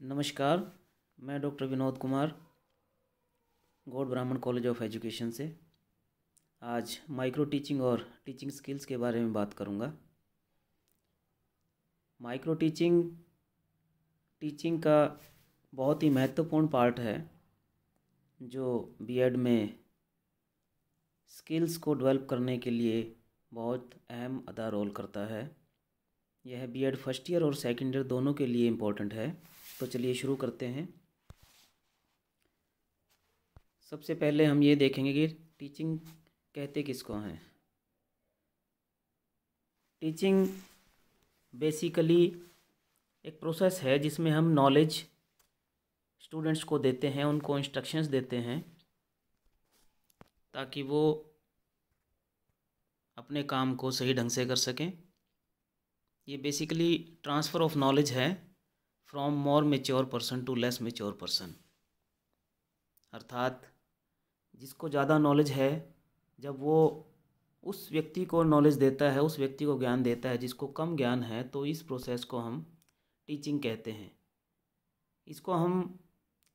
नमस्कार। मैं डॉक्टर विनोद कुमार, गौड़ ब्राह्मण कॉलेज ऑफ एजुकेशन से आज माइक्रो टीचिंग और टीचिंग स्किल्स के बारे में बात करूंगा। माइक्रो टीचिंग टीचिंग का बहुत ही महत्वपूर्ण पार्ट है जो बीएड में स्किल्स को डेवलप करने के लिए बहुत अहम अदा रोल करता है। यह बीएड फर्स्ट ईयर और सेकंड ईयर दोनों के लिए इम्पोर्टेंट है। तो चलिए शुरू करते हैं। सबसे पहले हम ये देखेंगे कि टीचिंग कहते किसको हैं। टीचिंग बेसिकली एक प्रोसेस है जिसमें हम नॉलेज स्टूडेंट्स को देते हैं, उनको इंस्ट्रक्शंस देते हैं ताकि वो अपने काम को सही ढंग से कर सकें। ये बेसिकली ट्रांसफ़र ऑफ नॉलेज है from more mature person to less mature person. अर्थात जिसको ज़्यादा नॉलेज है, जब वो उस व्यक्ति को नॉलेज देता है, उस व्यक्ति को ज्ञान देता है जिसको कम ज्ञान है, तो इस प्रोसेस को हम टीचिंग कहते हैं। इसको हम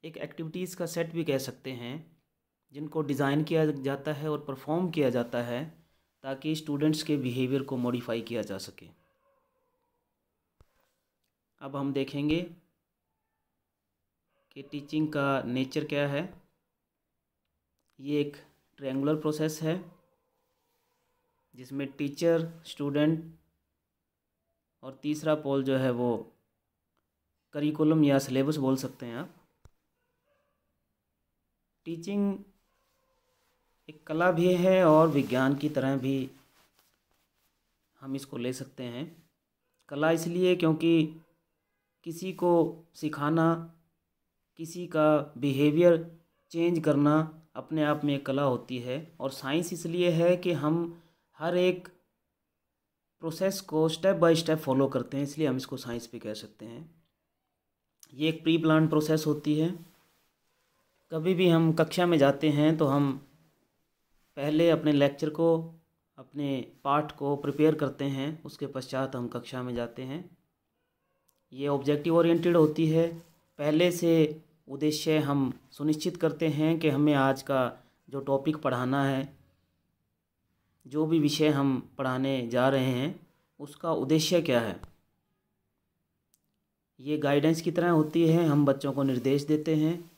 एक एक्टिविटीज़ का सेट भी कह सकते हैं जिनको डिज़ाइन किया जाता है और परफॉर्म किया जाता है ताकि स्टूडेंट्स के बिहेवियर को मॉडिफाई किया जा सके। अब हम देखेंगे कि टीचिंग का नेचर क्या है। ये एक ट्रायंगुलर प्रोसेस है जिसमें टीचर, स्टूडेंट और तीसरा पोल जो है वो करिकुलम या सिलेबस बोल सकते हैं आप। टीचिंग एक कला भी है और विज्ञान की तरह भी हम इसको ले सकते हैं। कला इसलिए क्योंकि किसी को सिखाना, किसी का बिहेवियर चेंज करना अपने आप में एक कला होती है। और साइंस इसलिए है कि हम हर एक प्रोसेस को स्टेप बाय स्टेप फॉलो करते हैं, इसलिए हम इसको साइंस भी कह सकते हैं। ये एक प्री प्लान प्रोसेस होती है। कभी भी हम कक्षा में जाते हैं तो हम पहले अपने लेक्चर को, अपने पाठ को प्रिपेयर करते हैं, उसके पश्चात हम कक्षा में जाते हैं। ये ऑब्जेक्टिव ओरिएंटेड होती है। पहले से उद्देश्य हम सुनिश्चित करते हैं कि हमें आज का जो टॉपिक पढ़ाना है, जो भी विषय हम पढ़ाने जा रहे हैं, उसका उद्देश्य क्या है। ये गाइडेंस की तरह होती है। हम बच्चों को निर्देश देते हैं,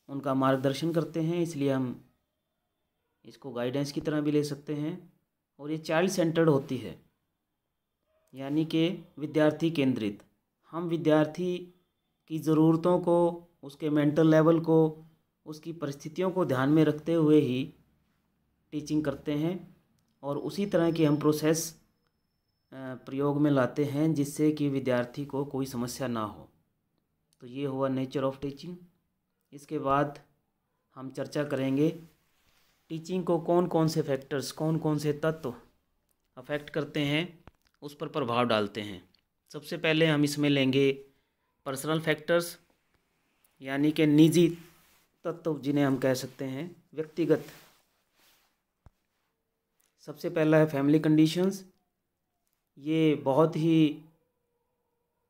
उनका मार्गदर्शन करते हैं, इसलिए हम इसको गाइडेंस की तरह भी ले सकते हैं। और ये चाइल्ड सेंटर्ड होती है, यानी कि विद्यार्थी केंद्रित। हम विद्यार्थी की ज़रूरतों को, उसके मेंटल लेवल को, उसकी परिस्थितियों को ध्यान में रखते हुए ही टीचिंग करते हैं और उसी तरह की हम प्रोसेस प्रयोग में लाते हैं जिससे कि विद्यार्थी को कोई समस्या ना हो। तो ये हुआ नेचर ऑफ टीचिंग। इसके बाद हम चर्चा करेंगे टीचिंग को कौन कौन से फैक्टर्स, कौन कौन से तत्व अफेक्ट करते हैं, उस पर प्रभाव डालते हैं। सबसे पहले हम इसमें लेंगे पर्सनल फैक्टर्स, यानी कि निजी तत्व जिन्हें हम कह सकते हैं, व्यक्तिगत। सबसे पहला है फैमिली कंडीशंस। ये बहुत ही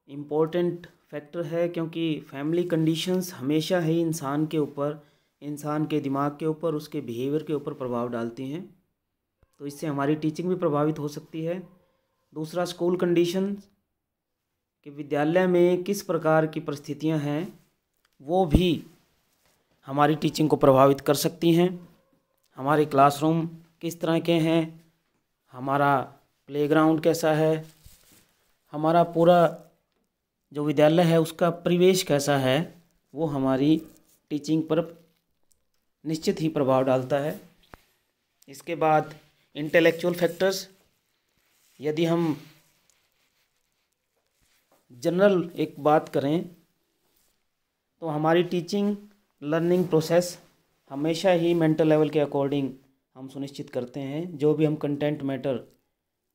इम्पोर्टेंट फैक्टर है क्योंकि फैमिली कंडीशंस हमेशा ही इंसान के ऊपर, इंसान के दिमाग के ऊपर, उसके बिहेवियर के ऊपर प्रभाव डालती हैं। तो इससे हमारी टीचिंग भी प्रभावित हो सकती है। दूसरा स्कूल कंडीशंस, कि विद्यालय में किस प्रकार की परिस्थितियां हैं, वो भी हमारी टीचिंग को प्रभावित कर सकती हैं। हमारे क्लासरूम किस तरह के हैं, हमारा प्लेग्राउंड कैसा है, हमारा पूरा जो विद्यालय है उसका परिवेश कैसा है, वो हमारी टीचिंग पर निश्चित ही प्रभाव डालता है। इसके बाद इंटेलेक्चुअल फैक्टर्स। यदि हम जनरल एक बात करें तो हमारी टीचिंग लर्निंग प्रोसेस हमेशा ही मेंटल लेवल के अकॉर्डिंग हम सुनिश्चित करते हैं। जो भी हम कंटेंट मैटर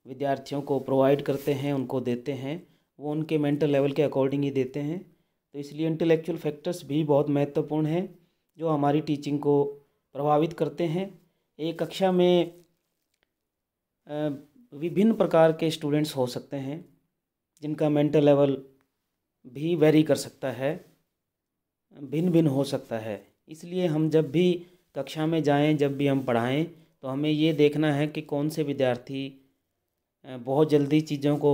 विद्यार्थियों को प्रोवाइड करते हैं, उनको देते हैं, वो उनके मेंटल लेवल के अकॉर्डिंग ही देते हैं। तो इसलिए इंटेलेक्चुअल फैक्टर्स भी बहुत महत्वपूर्ण हैं जो हमारी टीचिंग को प्रभावित करते हैं। एक कक्षा में विभिन्न प्रकार के स्टूडेंट्स हो सकते हैं जिनका मेंटल लेवल भी वेरी कर सकता है। भिन्न भिन्न हो सकता है। इसलिए हम जब भी कक्षा में जाएं, जब भी हम पढ़ाएं, तो हमें ये देखना है कि कौन से विद्यार्थी बहुत जल्दी चीज़ों को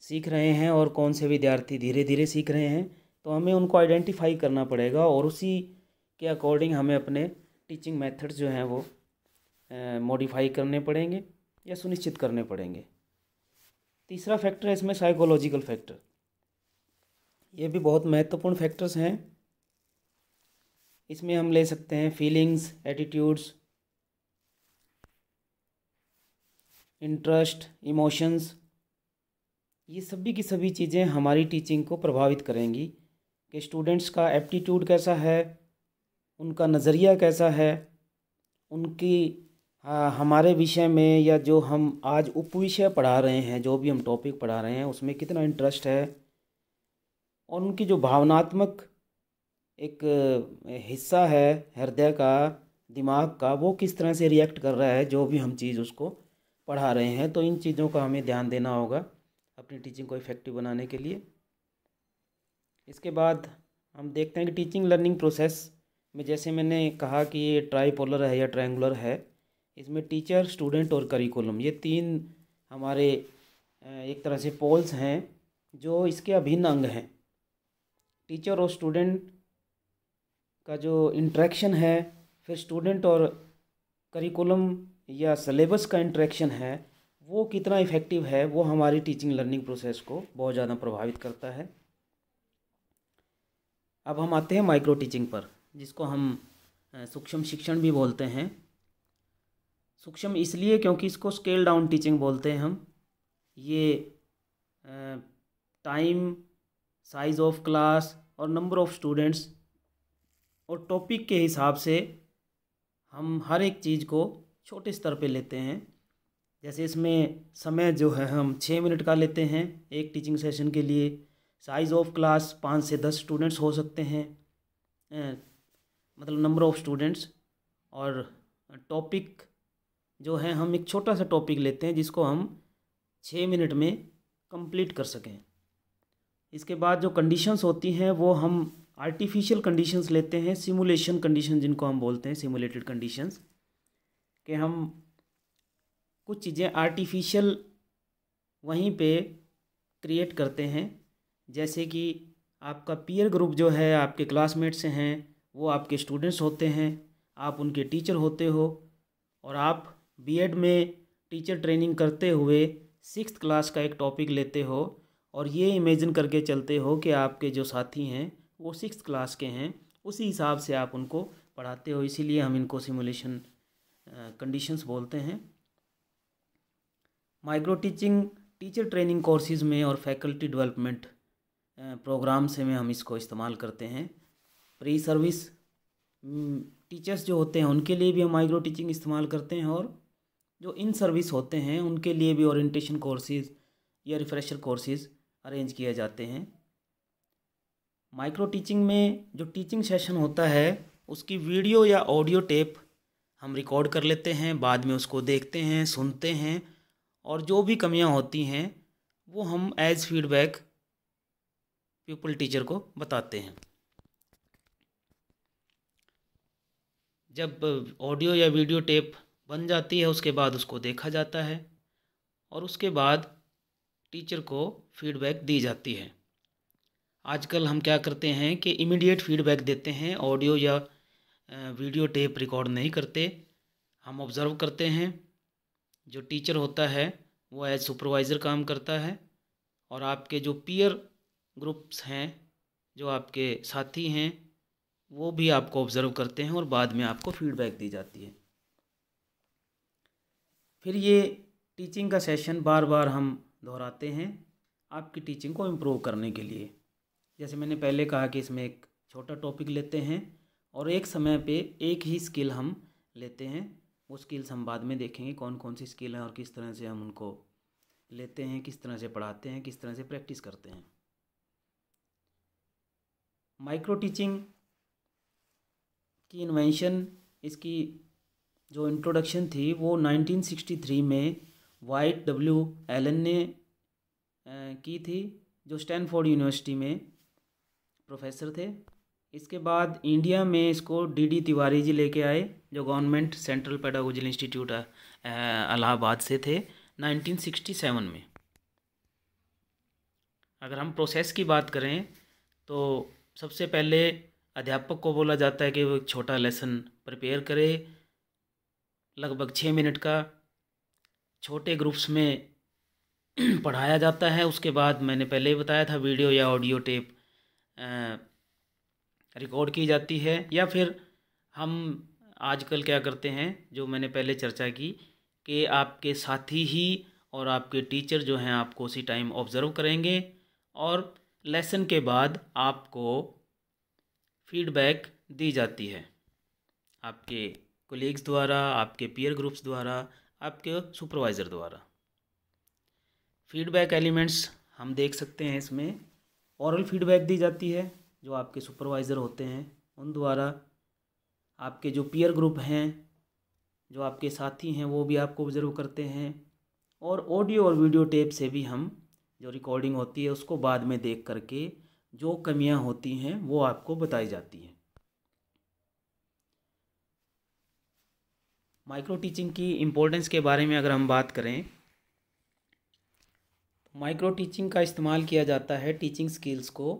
सीख रहे हैं और कौन से विद्यार्थी धीरे धीरे सीख रहे हैं। तो हमें उनको आइडेंटिफाई करना पड़ेगा और उसी के अकॉर्डिंग हमें अपने टीचिंग मेथड्स जो हैं वो मॉडिफाई करने पड़ेंगे या सुनिश्चित करने पड़ेंगे। तीसरा फैक्टर है इसमें साइकोलॉजिकल फैक्टर। ये भी बहुत महत्वपूर्ण फैक्टर्स हैं। इसमें हम ले सकते हैं फीलिंग्स, एटीट्यूड्स, इंटरेस्ट, इमोशंस। ये सभी की सभी चीज़ें हमारी टीचिंग को प्रभावित करेंगी कि स्टूडेंट्स का एप्टीट्यूड कैसा है, उनका नज़रिया कैसा है, उनकी हमारे विषय में या जो हम आज उपविषय पढ़ा रहे हैं, जो भी हम टॉपिक पढ़ा रहे हैं, उसमें कितना इंटरेस्ट है और उनकी जो भावनात्मक एक हिस्सा है हृदय का, दिमाग का, वो किस तरह से रिएक्ट कर रहा है जो भी हम चीज़ उसको पढ़ा रहे हैं। तो इन चीज़ों का हमें ध्यान देना होगा अपनी टीचिंग को इफ़ेक्टिव बनाने के लिए। इसके बाद हम देखते हैं कि टीचिंग लर्निंग प्रोसेस में, जैसे मैंने कहा कि ये ट्राईपोलर है या ट्रायंगुलर है, इसमें टीचर, स्टूडेंट और करिकुलम, ये तीन हमारे एक तरह से पोल्स हैं जो इसके अभिन्न अंग हैं। टीचर और स्टूडेंट का जो इंटरेक्शन है, फिर स्टूडेंट और करिकुलम या सिलेबस का इंटरेक्शन है, वो कितना इफ़ेक्टिव है, वो हमारी टीचिंग लर्निंग प्रोसेस को बहुत ज़्यादा प्रभावित करता है। अब हम आते हैं माइक्रो टीचिंग पर, जिसको हम सूक्ष्म शिक्षण भी बोलते हैं। सूक्ष्म इसलिए क्योंकि इसको स्केल डाउन टीचिंग बोलते हैं हम। ये टाइम, साइज़ ऑफ क्लास और नंबर ऑफ़ स्टूडेंट्स और टॉपिक के हिसाब से हम हर एक चीज़ को छोटे स्तर पे लेते हैं। जैसे इसमें समय जो है हम 6 मिनट का लेते हैं एक टीचिंग सेशन के लिए। साइज़ ऑफ क्लास 5 से 10 स्टूडेंट्स हो सकते हैं, मतलब नंबर ऑफ़ स्टूडेंट्स। और टॉपिक जो है हम एक छोटा सा टॉपिक लेते हैं जिसको हम 6 मिनट में कंप्लीट कर सकें। इसके बाद जो कंडीशंस होती हैं वो हम आर्टिफिशियल कंडीशंस लेते हैं, सिमुलेशन कंडीशन जिनको हम बोलते हैं, सिमुलेटेड कंडीशंस, कि हम कुछ चीज़ें आर्टिफिशियल वहीं पे क्रिएट करते हैं। जैसे कि आपका पीयर ग्रुप जो है आपके क्लासमेट से हैं, वो आपके स्टूडेंट्स होते हैं, आप उनके टीचर होते हो और आप बीएड में टीचर ट्रेनिंग करते हुए 6th क्लास का एक टॉपिक लेते हो और ये इमेजिन करके चलते हो कि आपके जो साथी हैं वो 6th क्लास के हैं, उसी हिसाब से आप उनको पढ़ाते हो। इसीलिए हम इनको सिमुलेशन कंडीशंस बोलते हैं। Micro teaching teacher training courses में और फैकल्टी डेवलपमेंट प्रोग्राम से में हम इसको इस्तेमाल करते हैं। प्री सर्विस टीचर्स जो होते हैं उनके लिए भी हम माइक्रो टीचिंग इस्तेमाल करते हैं और जो इन सर्विस होते हैं उनके लिए भी ओरिएंटेशन कोर्सेज़ या रिफ्रेशर कोर्सेज़ अरेंज किए जाते हैं। माइक्रो टीचिंग में जो टीचिंग सेशन होता है उसकी वीडियो या ऑडियो टेप हम रिकॉर्ड कर लेते हैं, बाद में उसको देखते हैं, सुनते हैं और जो भी कमियां होती हैं वो हम एज फीडबैक प्यूपल टीचर को बताते हैं। जब ऑडियो या वीडियो टेप बन जाती है उसके बाद उसको देखा जाता है और उसके बाद टीचर को फीडबैक दी जाती है। आजकल हम क्या करते हैं कि इमीडिएट फीडबैक देते हैं, ऑडियो या वीडियो टेप रिकॉर्ड नहीं करते। हम ऑब्ज़र्व करते हैं, जो टीचर होता है वो एज सुपरवाइज़र काम करता है और आपके जो पीयर ग्रुप्स हैं, जो आपके साथी हैं, वो भी आपको ऑब्ज़र्व करते हैं और बाद में आपको फीडबैक दी जाती है। फिर ये टीचिंग का सेशन बार बार हम दोहराते हैं आपकी टीचिंग को इम्प्रूव करने के लिए। जैसे मैंने पहले कहा कि इसमें एक छोटा टॉपिक लेते हैं और एक समय पे एक ही स्किल हम लेते हैं। वो स्किल्स हम बाद में देखेंगे कौन कौन सी स्किल हैं और किस तरह से हम उनको लेते हैं, किस तरह से पढ़ाते हैं, किस तरह से प्रैक्टिस करते हैं। माइक्रो टीचिंग की इन्वेंशन, इसकी जो इंट्रोडक्शन थी वो 1963 में वाइट डब्ल्यू एलन ने की थी, जो स्टैनफोर्ड यूनिवर्सिटी में प्रोफेसर थे। इसके बाद इंडिया में इसको डी तिवारी जी लेके आए, जो government central pedagogical institute Allahabad से थे 1967 में। अगर हम प्रोसेस की बात करें तो सबसे पहले अध्यापक को बोला जाता है कि वो एक छोटा लेसन प्रिपेयर करे, लगभग 6 मिनट का, छोटे ग्रुप्स में पढ़ाया जाता है। उसके बाद मैंने पहले ही बताया था, वीडियो या ऑडियो टेप रिकॉर्ड की जाती है, या फिर हम आजकल क्या करते हैं, जो मैंने पहले चर्चा की, कि आपके साथी ही और आपके टीचर जो हैं आपको उसी टाइम ऑब्ज़र्व करेंगे और लेसन के बाद आपको फीडबैक दी जाती है आपके कोलीग्स द्वारा, आपके पीयर ग्रुप्स द्वारा, आपके सुपरवाइज़र द्वारा। फीडबैक एलिमेंट्स हम देख सकते हैं इसमें। ओरल फीडबैक दी जाती है, जो आपके सुपरवाइज़र होते हैं उन द्वारा। आपके जो पीयर ग्रुप हैं, जो आपके साथी हैं, वो भी आपको ऑब्जर्व करते हैं। और ऑडियो और वीडियो टेप से भी हम जो रिकॉर्डिंग होती है उसको बाद में देख करके जो कमियां होती हैं वो आपको बताई जाती हैं। माइक्रो टीचिंग की इम्पोर्टेंस के बारे में अगर हम बात करें, तो माइक्रो टीचिंग का इस्तेमाल किया जाता है टीचिंग स्किल्स को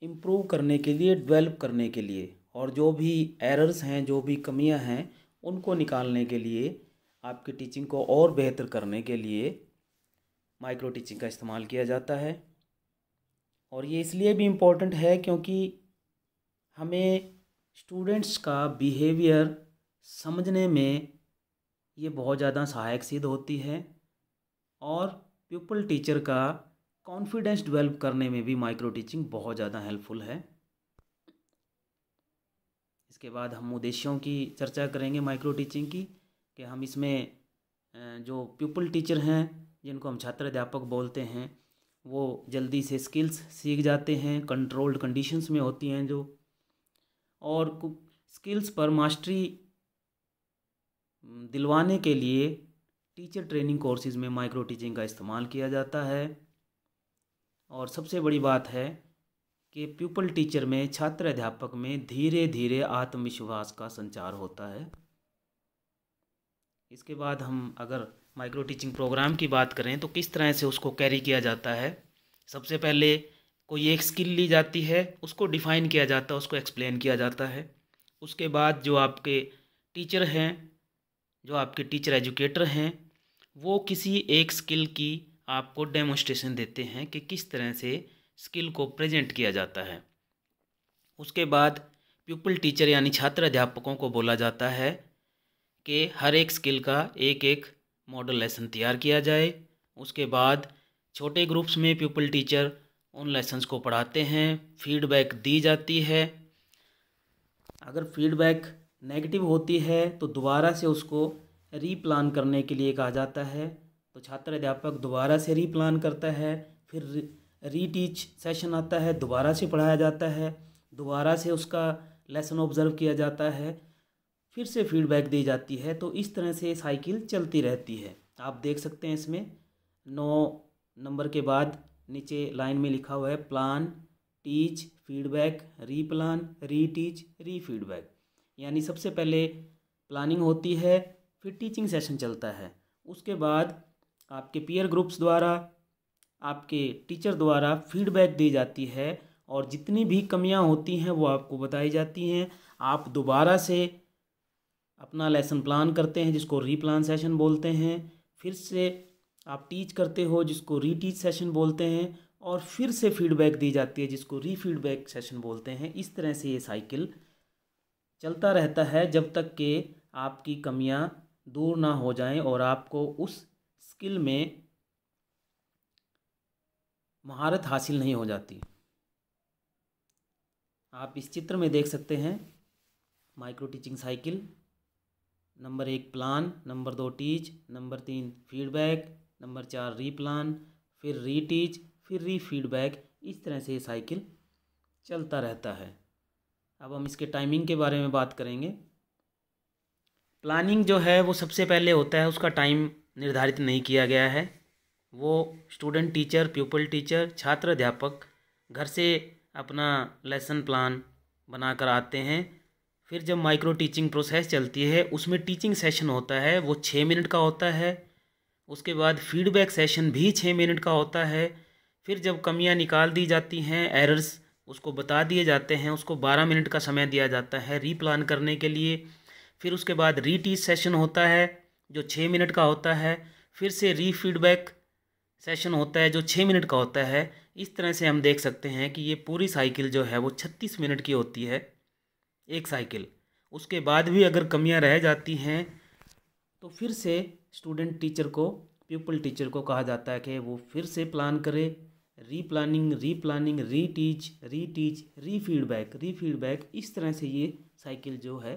इम्प्रूव करने के लिए, डेवलप करने के लिए, और जो भी एरर्स हैं, जो भी कमियां हैं, उनको निकालने के लिए, आपकी टीचिंग को और बेहतर करने के लिए माइक्रो टीचिंग का इस्तेमाल किया जाता है। और ये इसलिए भी इम्पोर्टेंट है क्योंकि हमें स्टूडेंट्स का बिहेवियर समझने में ये बहुत ज़्यादा सहायक सिद्ध होती है, और प्यूपल टीचर का कॉन्फिडेंस डेवलप करने में भी माइक्रो टीचिंग बहुत ज़्यादा हेल्पफुल है। इसके बाद हम उद्देश्यों की चर्चा करेंगे माइक्रो टीचिंग की, कि हम इसमें जो प्यूपल टीचर हैं, जिनको हम छात्र अध्यापक बोलते हैं, वो जल्दी से स्किल्स सीख जाते हैं, कंट्रोल्ड कंडीशंस में होती हैं जो, और स्किल्स पर मास्टरी दिलवाने के लिए टीचर ट्रेनिंग कोर्सेज में माइक्रो टीचिंग का इस्तेमाल किया जाता है। और सबसे बड़ी बात है कि प्यूपल टीचर में, छात्र अध्यापक में धीरे धीरे आत्मविश्वास का संचार होता है। इसके बाद हम अगर माइक्रो टीचिंग प्रोग्राम की बात करें तो किस तरह से उसको कैरी किया जाता है। सबसे पहले कोई एक स्किल ली जाती है, उसको डिफ़ाइन किया जाता है, उसको एक्सप्लेन किया जाता है। उसके बाद जो आपके टीचर हैं, जो आपके टीचर एजुकेटर हैं, वो किसी एक स्किल की आपको डेमोन्स्ट्रेशन देते हैं कि किस तरह से स्किल को प्रेजेंट किया जाता है। उसके बाद प्यूपल टीचर यानी छात्र अध्यापकों को बोला जाता है कि हर एक स्किल का एक एक मॉडल लेसन तैयार किया जाए। उसके बाद छोटे ग्रुप्स में प्यूपल टीचर उन लेसन्स को पढ़ाते हैं, फीडबैक दी जाती है। अगर फीडबैक नेगेटिव होती है तो दोबारा से उसको रीप्लान करने के लिए कहा जाता है। तो छात्र अध्यापक दोबारा से रीप्लान करता है, फिर रीटीच सेशन आता है, दोबारा से पढ़ाया जाता है, दोबारा से उसका लेसन ऑब्ज़र्व किया जाता है, फिर से फीडबैक दी जाती है। तो इस तरह से साइकिल चलती रहती है। आप देख सकते हैं इसमें 9 नंबर के बाद नीचे लाइन में लिखा हुआ है प्लान, टीच, फीडबैक, रीप्लान, रीटीच, रीफीडबैक। यानी सबसे पहले प्लानिंग होती है, फिर टीचिंग सेशन चलता है, उसके बाद आपके पीयर ग्रुप्स द्वारा, आपके टीचर द्वारा फीडबैक दी जाती है, और जितनी भी कमियां होती हैं वो आपको बताई जाती हैं। आप दोबारा से अपना लेसन प्लान करते हैं, जिसको रीप्लान सेशन बोलते हैं, फिर से आप टीच करते हो, जिसको रीटीच सेशन बोलते हैं, और फिर से फीडबैक दी जाती है, जिसको रीफीडबैक सेशन बोलते हैं। इस तरह से ये साइकिल चलता रहता है जब तक कि आपकी कमियां दूर ना हो जाएं और आपको उस स्किल में महारत हासिल नहीं हो जाती। आप इस चित्र में देख सकते हैं micro teaching cycle. Number 1 plan, number 2 teach, number 3 feedback, number 4 replan, फिर रीटीच, फिर रीफीडबैक। इस तरह से ये साइकिल चलता रहता है। अब हम इसके टाइमिंग के बारे में बात करेंगे। प्लानिंग जो है वो सबसे पहले होता है, उसका टाइम निर्धारित नहीं किया गया है। वो स्टूडेंट टीचर, प्यूपल टीचर, छात्र अध्यापक घर से अपना लेसन प्लान बनाकर आते हैं। फिर जब माइक्रो टीचिंग प्रोसेस चलती है उसमें टीचिंग सेशन होता है, वो 6 मिनट का होता है। उसके बाद फीडबैक सेशन भी 6 मिनट का होता है। फिर जब कमियां निकाल दी जाती हैं, एरर्स उसको बता दिए जाते हैं, उसको 12 मिनट का समय दिया जाता है रीप्लान करने के लिए। फिर उसके बाद रीटीच सेशन होता है जो 6 मिनट का होता है। फिर से फीडबैक सेशन होता है जो 6 मिनट का होता है। इस तरह से हम देख सकते हैं कि ये पूरी साइकिल जो है वो 36 मिनट की होती है, एक साइकिल। उसके बाद भी अगर कमियां रह जाती हैं तो फिर से स्टूडेंट टीचर को, प्यूपल टीचर को कहा जाता है कि वो फिर से प्लान करे। रीप्लानिंग, रीप्लानिंग, रीटीच, रीटीच, रीफीडबैक, रीफीडबैक, इस तरह से ये साइकिल जो है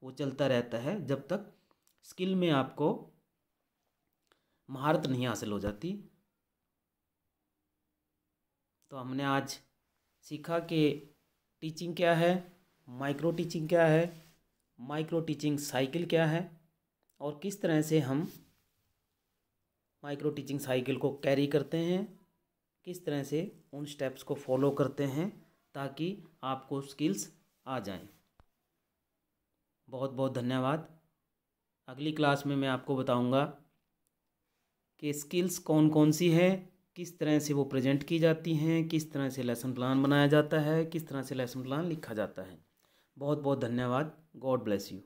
वो चलता रहता है जब तक स्किल में आपको महारत नहीं हासिल हो जाती। तो हमने आज सीखा कि टीचिंग क्या है, माइक्रो टीचिंग क्या है, माइक्रो टीचिंग साइकिल क्या है, और किस तरह से हम माइक्रो टीचिंग साइकिल को कैरी करते हैं, किस तरह से उन स्टेप्स को फॉलो करते हैं ताकि आपको स्किल्स आ जाएं। बहुत बहुत धन्यवाद। अगली क्लास में मैं आपको बताऊंगा कि स्किल्स कौन कौन सी है, किस तरह से वो प्रेजेंट की जाती हैं, किस तरह से लेसन प्लान बनाया जाता है, किस तरह से लेसन प्लान लिखा जाता है। बहुत बहुत धन्यवाद। God bless you.